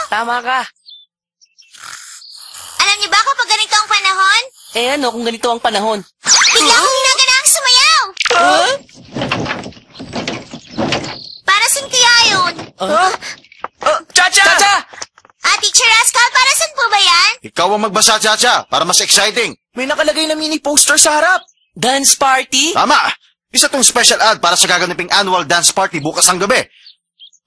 Tama ka. Alam niyo ba kapag ganito ang panahon? Eh ano kung ganito ang panahon? Bigla akong hinaganahang sumayaw! Para saan kaya yun? Chacha! Chacha! Teacher Rascal, para saan po ba yan? Ikaw ang magbasa, Chacha, para mas exciting. May nakalagay na mini poster sa harap. Dance party? Tama! Isa tong special ad para sa gaganaping annual dance party bukas ng gabi.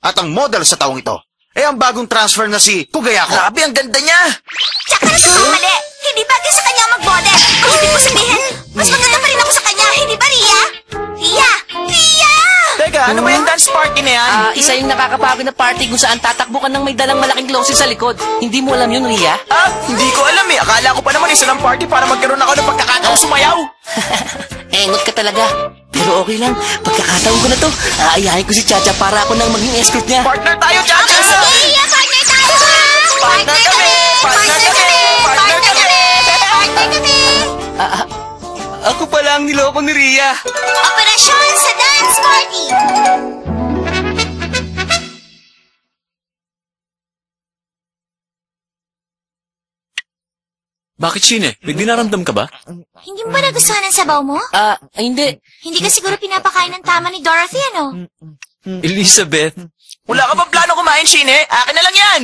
At ang model sa taong ito ay ang bagong transfer na si Kugayako. Grabe, ang ganda niya. Tsaka na sa mali. Hindi bagay sa kanya mag-model. Kung hindi ko sabihin, mas maganda pa rin ako sa kanya. Hindi ba, Ria? Ria! Ria! Teka, ano ba yung dance party na yan? Isa yung nakakapagod na party kung saan tatakbo ka ng may dalang malaking closing sa likod. Hindi mo alam yun, Ria? Hindi ko alam eh. Akala ko pa naman isa ng party para magkaroon ako ng pagkakataong sumayaw. Engot ka talaga. Pero okay lang. Pagkakataon ko na to, aayahin ko si Chacha para ako nang maging escort niya. Partner tayo, Chacha! Okay, sige, Ria! Partner tayo! Partner kami! Partner kami! Partner kami! Partner kami! Ako pala ang niloko ni Ria. Operasyon sa dance party! Bakit, Shine? May dinaramdam ka ba? Hindi mo ba nagustuhan ang sabaw mo? Hindi. Hindi ka siguro pinapakain ng tama ni Dorothy, ano? Elizabeth? Wala ka bang plano kumain, Shine? Akin na lang yan!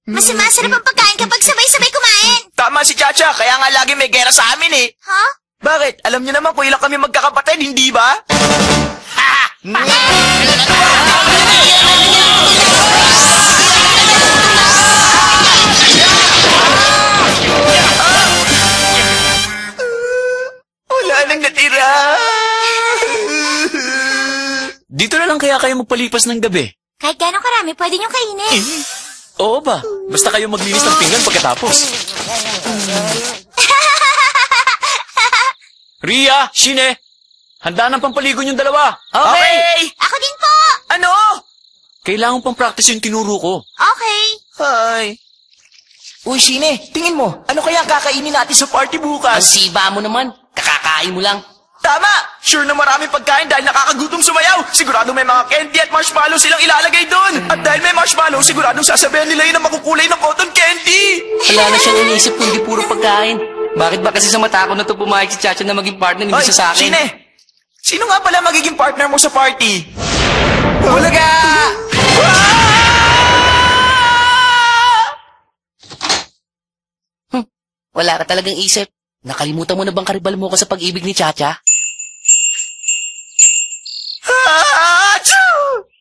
Mas masarap ang pagkain kapag sabay-sabay kumain. Tama si Chacha, kaya nga lagi may gera sa amin eh. Ha? Bakit? Alam niyo naman kung ilang kami magkakapatid, hindi ba? Wala nang natira. Dito na lang kaya kayo magpalipas ng gabi? Kahit gano'ng karami, pwede niyong kainin. Oo ba? Basta kayo maglinis ng pinggan pagkatapos. Ria, Shine, handa ng pampaligo yung dalawa. Okay! Ako din po! Ano? Kailangan pang practice yung tinuro ko. Okay. Hi. Uy, Shine, tingin mo, ano kaya kakainin natin sa party Ang bukas? siba mo naman. Kakakain mo lang. Tama! Sure na maraming pagkain dahil nakakagutom sumayaw. Sigurado may mga candy at marshmallow silang ilalagay doon. At dahil may marshmallow, siguradong sasabihin nila yun na makukulay ng cotton candy. Wala na siyang iniisip kundi puro pagkain. Bakit ba kasi sa mata ko na to pumayag si Chacha na maging partner hindi sa akin? Shine, sino nga pala magiging partner mo sa party? Hulaga! Wala ka talagang isip. Nakalimutan mo na bang karibal mo ka sa pag-ibig ni Chacha?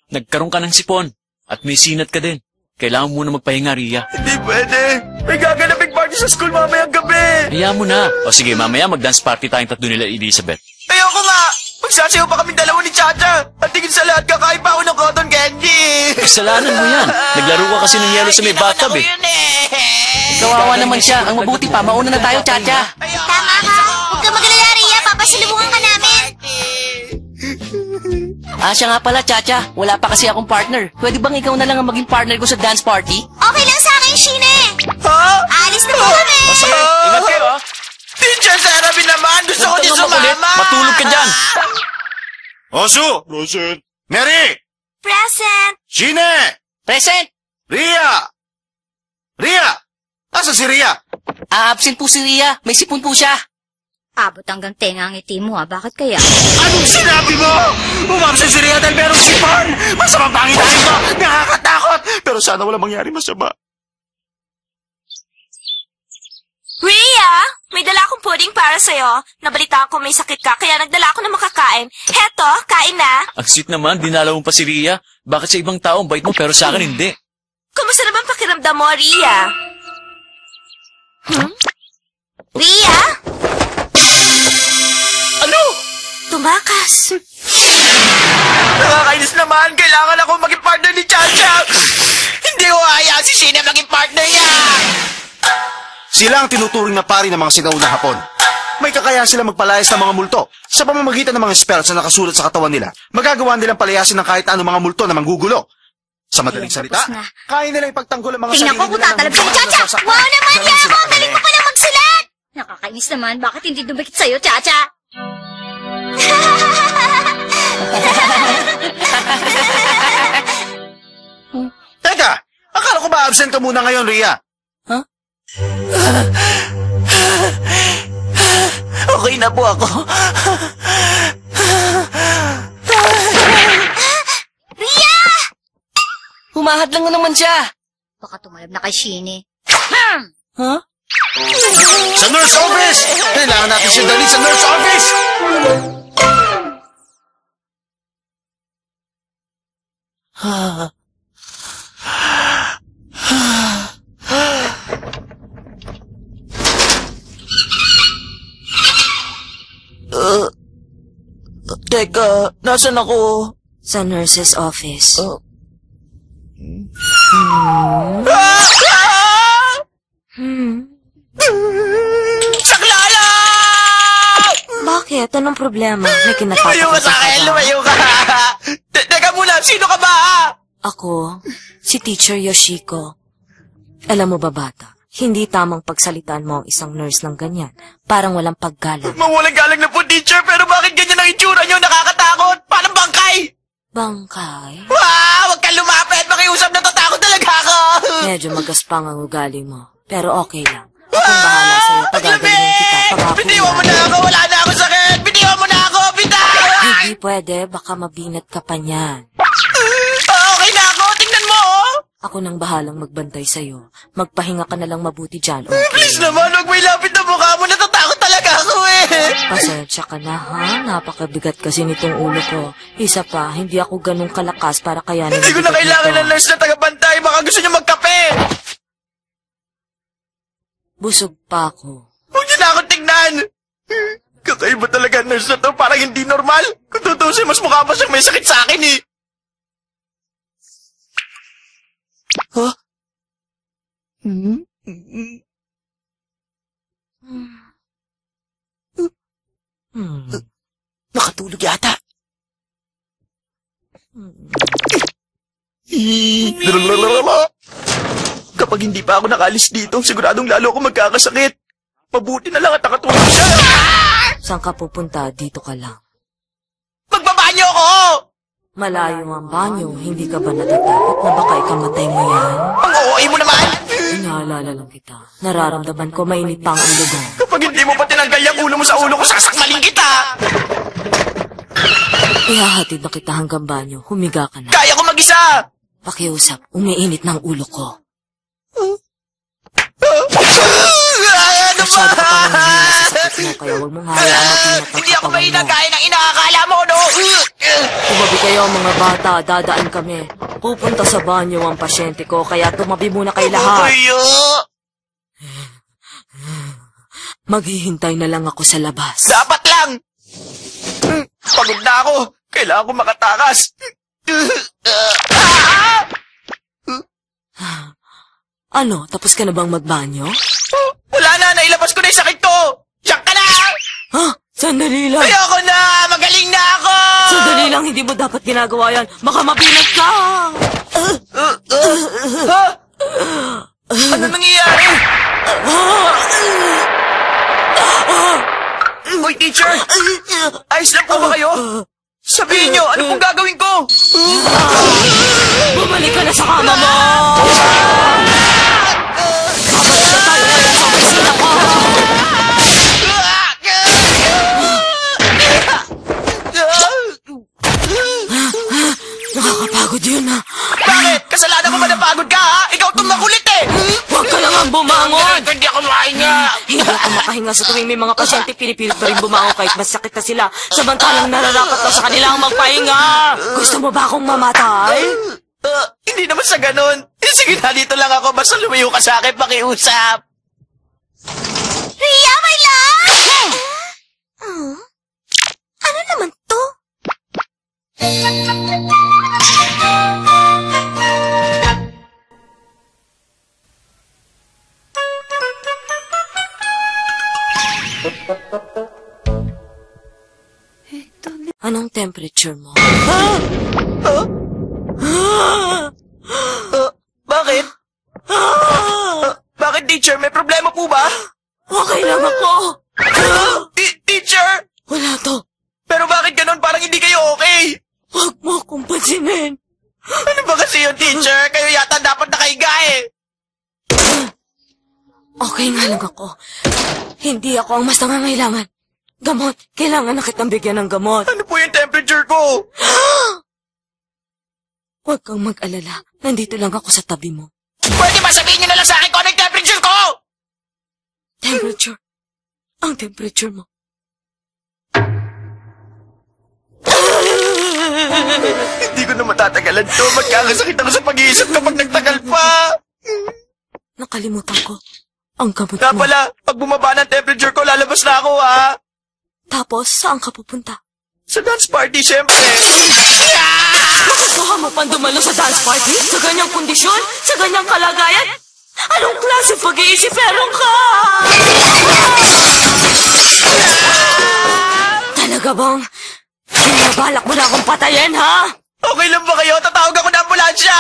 Nagkaroon ka ng sipon at may sinat ka din. Kailangan mo na magpahinga, Ria. Hindi pwede. May gaganaping party sa school mamayang gabi. Hayaan mo na. O sige, mamaya mag-dance party tayong tatlo nila Elizabeth. Ayoko nga. Magsasayaw pa kami dalawa ni Chacha. At tingin sa lahat, kakain pa ako ng cotton candy. Kasalanan mo yan. Naglaro ka kasi ng yelo sa may bathtub eh. Kawawa naman siya. Ang mabuti pa, mauna na tayo, Chacha. Tama ka. Huwag ka magalala, Ria. Papasalubungan ka namin. Siya nga pala, Chacha. Wala pa kasi akong partner. Pwede bang ikaw na lang ang maging partner ko sa dance party? Okay lang sa akin, Shine. Ha? Alis na po kami. Ingat kayo, ha? Teacher Sarabi naman. Gusto ko din sumama. Matulog ka dyan. Osu! Present. Mary! Present. Shine! Present! Ria! Ria! Asa si Ria? Absent po si Ria. May sipon po siya. Abot hanggang tenga ang ngiti mo, Bakit kaya? Anong sinabi mo? Umabsent si Ria dahil merong sipon! Masamang pangitain mo! Nakakatakot! Pero sana wala mangyari masama. Ria, may dala akong pudding para sa'yo. Nabalitaan ko may sakit ka, kaya nagdala ako ng makakain. Heto, kain na. Ang sweet naman, dinalaw mo pa si Ria. Bakit sa ibang tao, bait mo, pero sa akin hindi. Kumusta naman pakiramdam mo, Ria? Ria? Ano? Tumakas. Nakakainis naman. Kailangan ako maging partner ni Chacha. Hindi ko hayaan si Shine maging partner niya. Sila ang tinuturing na pari ng mga sinaunang Hapon. May kakayahan sila magpalayas ng mga multo. Sa pamamagitan ng mga spells na nakasulat sa katawan nila, magagawa nilang palayasin ng kahit anong mga multo na manggugulo. Sa madaling salita, kaya nila ipagtanggol ang mga Tingnan ko kung tatalab si Chacha. Wow naman, Yako! Galing mo pala magsulat! Nakakainis naman. Bakit hindi dumikit sa'yo, Chacha? Teka! Akala ko ba Mag-absent ka muna ngayon, Ria. Okay na po ako. Ria! Humahad lang naman siya. Baka tumalab na kay Shini. Huh? Sa nurse office! Kailangan natin siya dali sa nurse office! Teka, nasan ako? Sa nurse's office. Saklala! Bakit? Anong problema? May Lumayo kinatatakot ka sa akin! ba? Lumayo ka! Teka muna, sino ka ba? Ako, si Teacher Yoshiko. Alam mo ba, bata? Hindi tamang pagsalitaan mo ang isang nurse ng ganyan. Parang walang paggalang. Mawalang galang na po, teacher, pero bakit ganyan ang itsura nyo? Nakakatakot! Parang bangkay! Bangkay? Wow! Huwag kang lumapit! Makiusap, natatakot talaga ako! Medyo magaspang ang ugali mo. Pero okay lang. Akong bahala sa'yo. Pagagaling kita. Bitiwan mo na ako! Wala na ako sakit! Bitiwan mo na ako! Bitawan! Hindi pwede. Baka mabinat ka pa niyan. Okay na ako! Tingnan mo! Oh. Ako nang bahalang magbantay sa'yo. Magpahinga ka na lang mabuti dyan, okay? Please naman, huwag may lapit na mukha mo. Natatakot talaga ako eh! Pasensya ka na, ha? Napakabigat kasi nitong ulo ko. Isa pa, hindi ako ganun kalakas para kayanin. Hindi ko na kailangan ng nurse na tagabantay. Baka gusto niya magkape. Busog pa ako. Huwag niyo na akong tignan. Kakaiba talaga ang nurse na to. Parang hindi normal. Kung tutusin, mas mukha pa siyang may sakit sa akin eh. Huh? Nakatulog yata. Kapag hindi pa ako nakalis dito, siguradong lalo ako magkakasakit. Mabuti na lang at nakatulog siya. Saan ka pupunta? Dito ka lang. Magbabanyo ako! Malayo ang banyo. Hindi ka ba natatakot na baka ikamatay mo yan? Ang OA mo naman! Inaalala lang kita. Nararamdaman ko mainit pa ang ulo mo. Kapag hindi mo pa tinanggal yung ulo mo sa ulo ko, sasakmalin kita! Ihahatid na kita hanggang banyo. Humiga ka na. Kaya ko mag-isa! Pakiusap, umiinit ng ulo ko. Ano ba? Masyado ka pa nanghihina sa sakit mo, kaya huwag mong hayaan mapinat ang Hindi ako katawan mahina mo. gaya ng inaakala mo, no? Tumabi kayo mga bata, dadaan kami. Pupunta sa banyo ang pasyente ko, kaya tumabi muna kayo lahat. Kuya! Maghihintay na lang ako sa labas. Dapat lang! Pagod na ako. Kailangan ko makatakas. Ano, tapos ka na bang magbanyo? Wala na, nailabas ko na yung sakit ko. Diyan ka na! Ha? Sandali lang. Ayoko na! Magaling na ako! Sandali lang, hindi mo dapat ginagawa yan. Baka mabinat ka! Ha? Ano nangyayari? Hoy, teacher! Ayos lang po ba kayo? Sabihin nyo, ano pong gagawin ko? Bumalik ka na sa kama mo! Babalik na tayo ngayon sa opisina ko! Nakakapagod yun, ha? Bakit? Kasalanan ko ba napagod ka, ha? Ikaw itong makulit, eh! Huwag ka lang ang bumangon! Hindi ako makahinga! Hindi ako makahinga sa tuwing may mga pasyente pinipilit pa rin bumangon kahit masakit na sila. Samantalang nararapat na sa kanila ang magpahinga. Gusto mo ba akong mamatay? Hindi naman sa ganun. Sige na, dito lang ako. Basta lumayo ka sa akin, pakiusap. Ria, my love! Ano naman to? Anong temperature mo? Bakit? Bakit, teacher? May problema po ba? Okay lang ako. Teacher! Wala to. Pero bakit ganun? Parang hindi kayo okay. Huwag mo akong pansinin. Ano ba kasi yun, teacher? Kayo yata dapat nakahiga eh. Okay nga lang ako. Hindi ako ang mas nangangailangan. Gamot. Kailangan na kitang bigyan ng gamot. Ano po yung temperature ko? Huwag kang mag-alala. Nandito lang ako sa tabi mo. Pwede ba sabihin niyo na lang sa akin kung ano yung temperature ko? Temperature. Ang temperature mo. Hindi ko na matatagalan to. Magkakasakit ako sa pag-iisip kapag nagtagal pa. Nakalimutan ko. Ang gamot Nga mo. pala, pag bumaba ng temperature ko, lalabas na ako, ha? Tapos, saan ka pupunta? Sa dance party, syempre. Gusto mo pang dumalo sa dance party? Sa ganyang kondisyon? Sa ganyang kalagayan? Anong klase pag-iisip meron ka? Talaga bang binabalak mo na akong patayin, ha? Okay lang ba kayo? Tatawag ako ng ambulansya!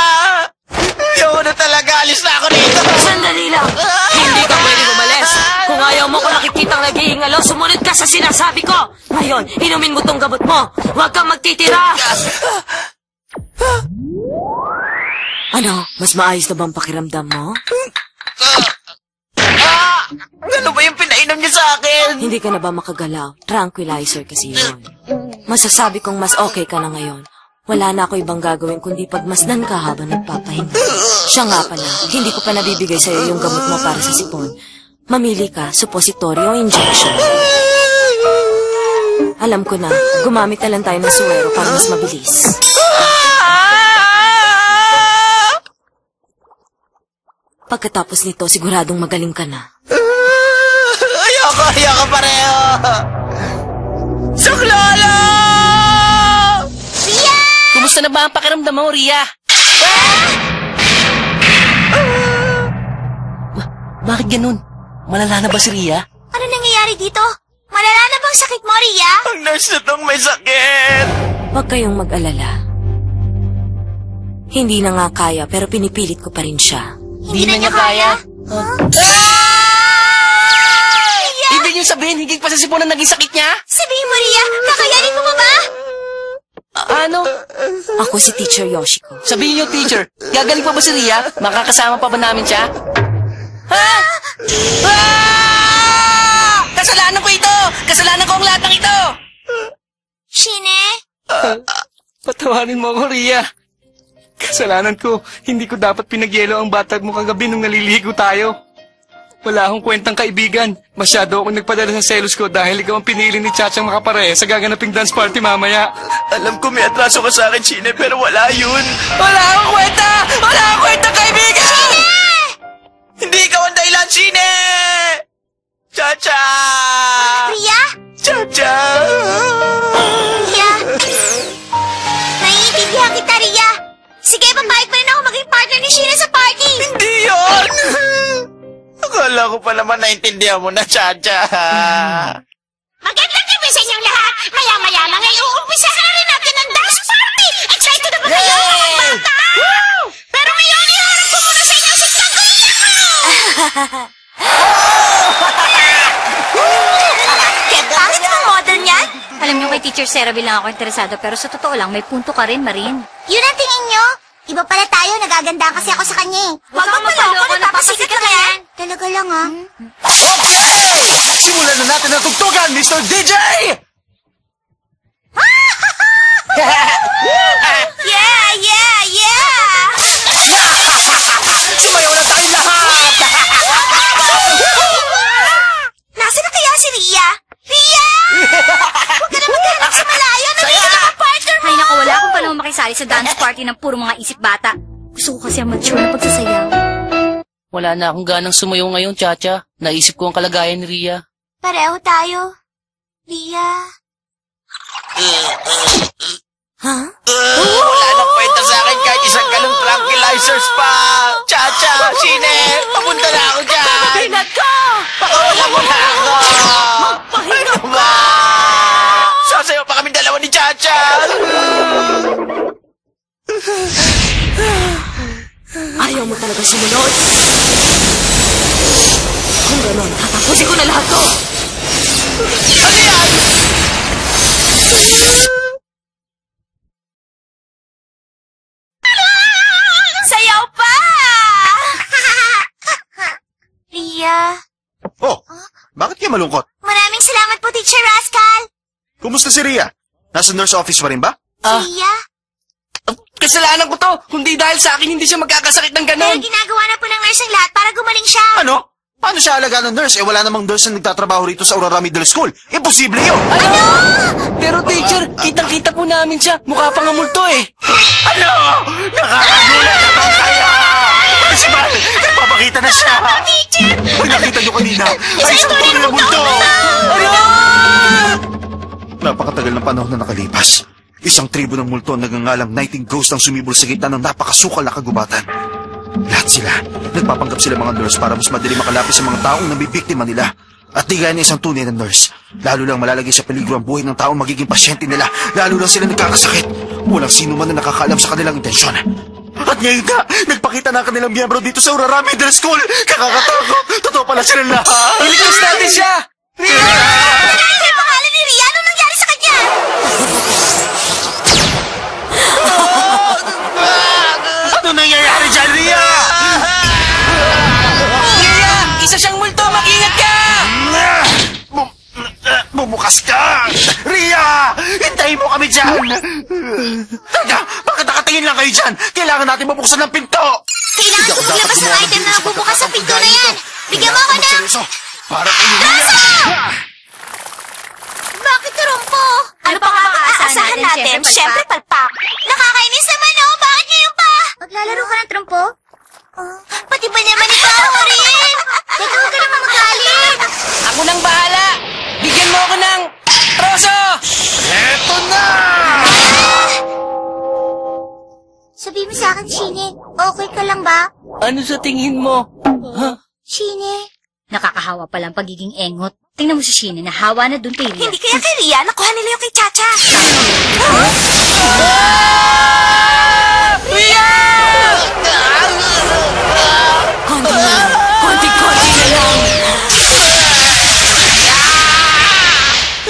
Ayoko na talaga. Alis na ako dito. Sandali lang. Hindi ka pwede umalis. Kung ayaw mo ko nakikitang naghihingalo, sumunod ka sa sinasabi ko. Ngayon, inumin mo tong gamot mo. Huwag kang magtitira. Ano? Mas maayos na bang pakiramdam mo? Ano ba yung pinainom niyo sa akin? Hindi ka na ba makagalaw? Tranquilizer kasi yun. Masasabi kong mas okay ka na ngayon. Wala na ako ibang gagawin kundi pagmasdan ka habang nagpapahinga. Siya nga pala, hindi ko pa nabibigay sa'yo yung gamot mo para sa sipon. Mamili ka, suppository o injection. Alam ko na, gumamit na lang tayo ng suwero para mas mabilis. Pagkatapos nito, siguradong magaling ka na. Ayoko pareho. Saklala! Kumusta na ba ang pakiramdam mo, Ria? Bakit ganun? Malala na ba si Ria? Ano nangyayari dito? Malala na bang sakit mo, Ria? Ang nurse na tong may sakit. Huwag kayong mag-alala. Hindi na nga kaya pero pinipilit ko pa rin siya. Hindi na niya kaya? Ibig niyo sabihin, higit pa sa sipon ang naging sakit niya? Sabihin mo, Ria, kakayanin mo pa ba? Ano? Ako si Teacher Yoshiko. Sabihin niyo, teacher, gagaling pa ba si Ria? Makakasama pa ba namin siya? Ha? Kasalanan ko ito! Kasalanan ko ang lahat ng ito! Shine? Patawarin mo ako, Ria. Kasalanan ko, hindi ko dapat pinagyelo ang batag mo kagabi nung naliligo tayo. Wala akong kwentang kaibigan. Masyado akong nagpadala sa selos ko dahil ikaw ang pinili ni Chachang makapareha sa gaganaping dance party mamaya. Alam ko may atraso ka sa akin, Shine, pero wala yun. Wala akong kwenta! Wala akong kwenta, kaibigan! Hindi ikaw ang dahilan, Shine! Chacha! Ria? Chacha! Ria? Naiintindihan kita, Ria. Sige, papayag pa rin ako maging partner ni Shine sa party. Hindi yun! Akala ko pa naman naintindihan mo na, Chacha. Magandang gabi sa inyong lahat. Maya-maya lang ay uumpisa na rin natin ang dance party. Excited na ba kayo, mga bata? Pero ngayon, iharap ko muna sa inyo si Kaguya ko! Bakit ang model niyan? Alam niyo kay Teacher Seravi lang ako interesado pero sa totoo lang may punto ka rin, Marin. Yun ang tingin nyo? Iba pala tayo, nagaganda kasi ako sa kanya eh. Huwag mo pala ako, nagpapasikat ka yan. Talaga lang ah. Okay! Simulan na natin ang tugtugan, Mr. DJ! Yeah, yeah, yeah! Sumayaw na tayong lahat! Nasaan na kaya si Ria? Ria! Huwag ka na maghanap sa malayo. Nandito na ang partner mo! Ay naku, wala akong panahon makisali sa dance party ng puro mga isip bata. Gusto ko kasi ang mature na pagsasayaw. Wala na akong ganang sumayaw ngayon, Chacha. Naisip ko ang kalagayan ni Ria. Pareho tayo. Ria. Ha? Wala nang kwenta sa akin kahit isang galong tranquilizers pa. Chacha, Shine, papunta na ako dyan. Pinat ka! Pakawala mo na ako. Magpahinga Ano ba? Sasayaw pa kami dalawa ni Chacha. Ayaw mo talaga sumunod? Kung gano'n, tatapusin ko na lahat to! Ano yan? Sayaw pa! Yung malungkot. Maraming salamat po, Teacher Rascal. Kumusta si Ria? Nasa nurse office pa rin ba? Ria? Kasalanan ko to. Kundi dahil sa akin, hindi siya magkakasakit ng Pero ganon. ginagawa na po ng nurse ang lahat para gumaling siya. Ano? Paano siya alagaan ng nurse? Wala namang nurse na nagtatrabaho rito sa Aurora Middle School. Imposible yun! Pero teacher, kitang-kita po namin siya. Mukha pang multo eh. Ano? Nakakagulat naman kaya! Principal! Nagpapakita na siya! Teacher! Pag nakita niyo kanina, ay isang tunay tunay na na multo! Ano? Napakatagal ng panahon na nakalipas. Isang tribo ng multo ang nagangalang Nighting Ghost ang sumibol sa gitna ng napakasukal na kagubatan. Lahat sila, nagpapanggap sila mga nurse para mas madali makalapit sa mga taong nabibiktima nila. At di gaya ng isang tunay na nurse, lalo lang malalagay sa peligro ang buhay ng taong magiging pasyente nila, lalo lang sila nagkakasakit. Walang sino man na nakakaalam sa kanilang intensyon. At ngayon nga, nagpakita na ang kanilang miyembro dito sa Aurora Middle School. Kakakatakot! Totoo pala sila lahat! Iligtas natin siya! Ano yung pangalan ni Ria? Ano nangyari sa kanya? Ano nangyayari dyan, Ria? Ria! Isa siyang multo! Mag-ingat ka! Bumukas ka! Ria! Hintayin mo kami dyan! Teka, bakit nakatingin lang kayo dyan? Kailangan natin mabuksan ng pinto! Kailangan ko maglabas ng item na nagbubukas sa pinto na yan. Bigyan mo ako na. Seryoso, para kayo, Ria! Bakit trompo? Ano pa nga aasahan natin? Siyempre palpak. Nakakainis naman oh. Bakit ngayon pa? Maglalaro ka ng trompo? Pati ba naman ikaw, Rin? Teka, huwag ka naman magalit. Ako nang bahala! Bigyan mo ako ng troso! Eto na! Sabihin mo sa akin, Shine, okay ka lang ba? Ano sa tingin mo? Shine? Nakakahawa palang pagiging engot. Tingnan mo si Shine, nahawa na dun kay Ria. Hindi kaya kay Ria, nakuha nila yung kay Chacha. Ria! Konti na lang. Konti-konti na lang.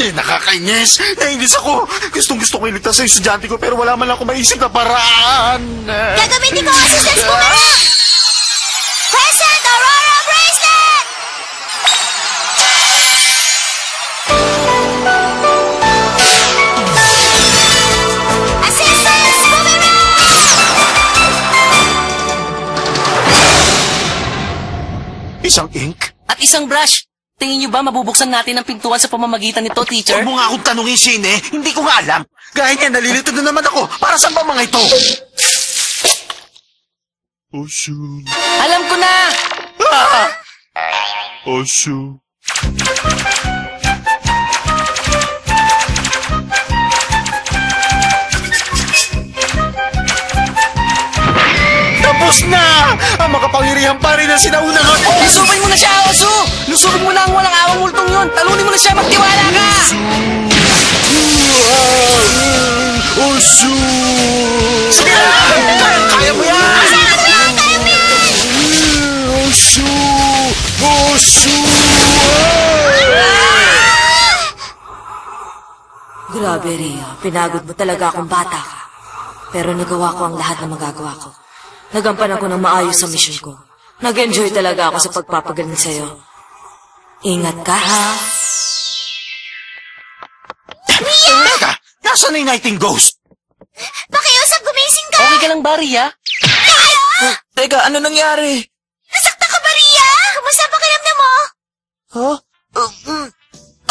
Nakakainis! Nainis ako! Gustong-gusto ko iligtas sa estudyante ko pero wala man lang ako maisip na paraan! Gagamitin ko ang assistance boomerang! Present Aurora Bracelet! Assistance boomerang! Isang ink? At isang brush. Tingin niyo ba mabubuksan natin ang pintuan sa pamamagitan nito, teacher? Huwag mo nga akong tanungin, Shine. Hindi ko nga alam. Gaya niya, nalilito na naman ako. Para saan ba mga ito? Osho. Alam ko na! Osho. Tapos na! Ang makapangyarihan pa rin ang sinaunang ako! Lusubin mo na siya, Osu! Lusubin mo na ang walang awang multong yun! Talunin mo na siya, magtiwala ka! Osho! Sige na! Kaya mo yan! Osho! Osho! Grabe, Ria. Pinagod mo talaga akong bata ka. Pero nagawa ko ang lahat na magagawa ko. Nagampan ako ng maayos sa mission ko. Nag-enjoy talaga ako sa pagpapagaling sa'yo. Ingat ka, ha? Teka! Nasaan na yung Nighting Ghost? Pakiusap, gumising ka! Okay ka lang ba, Ria? Teka, ano nangyari? Nasakta ka ba, Ria? Kumusta ang pakiramdam mo? Huh?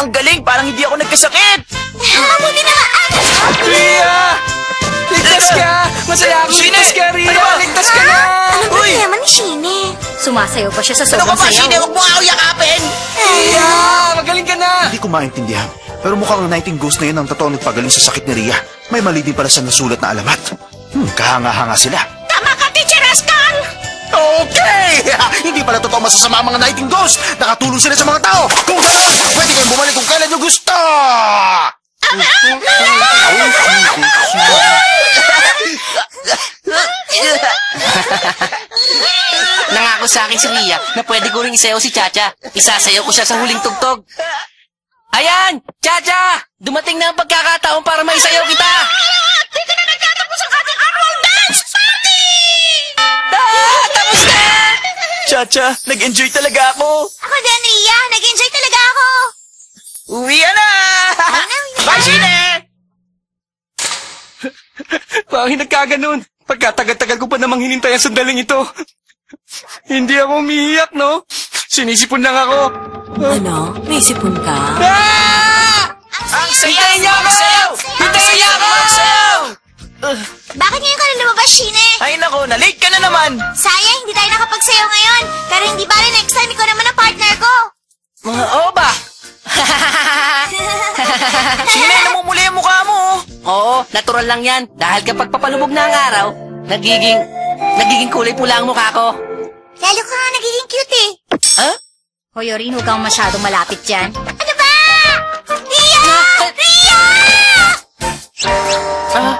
Ang galing, parang hindi ako nagkasakit! Mabuti na nga! Ria! Ligtas ka! Masaya akong ligtas ka, Ria! Ligtas ka na! Ano ba naman ni Shine? Sumasayaw pa siya sa Ano sobrang ka ba, sayaw. Shine? Huwag mo ako yakapin! Ria! Magaling ka na! Hindi ko maintindihan. Pero mukhang ang Nighting Ghost na yun ang totoo nagpagaling sa sakit ni Ria. May mali din pala sa nasulat na alamat. Kahanga-hanga sila. Tama ka, Teacher Rascal! Okay! Hindi pala totoo masasama ang mga Nighting Ghost. Nakatulong sila sa mga tao. Kung gano'n, pwede kayong bumalik kung kailan nyo gusto! Nangako sa akin si Ria na pwede ko rin isayaw si Chacha. Isasayaw ko siya sa huling tugtog. Ayan! Chacha! Dumating na ang pagkakataon para maisayaw kita! Dito na nagtatapos ang ating annual dance party! Tapos na! Chacha, nag-enjoy talaga ako. Ako din, Ria. Nag-enjoy talaga ako. Uwi na! Bye, Shine! Bakit nagkaganon? Pagkatagal-tagal ko pa namang hinintay ang sandaling ito. Hindi ako umiiyak, no? Sinisipon lang ako. Ano? May sipon ka? Ang saya! Hintayin niyo ako! Hintayin niyo ako! Bakit ngayon ka na lumabas, Shine? Ay nako, na-late ka na naman! Sayang, hindi tayo nakapagsayaw ngayon. Pero hindi bale next time, ikaw naman ang partner ko. Oo ba? Shine, namumuli ang mukha mo! Oo, natural lang yan. Dahil kapag papalubog na ang araw, nagiging kulay pula ang mukha ko. Lalo ka nga nagiging cute eh. Huh? Hoy, Orin, huwag kang masyadong malapit dyan. Ano ba? Ria! Ria! Ah,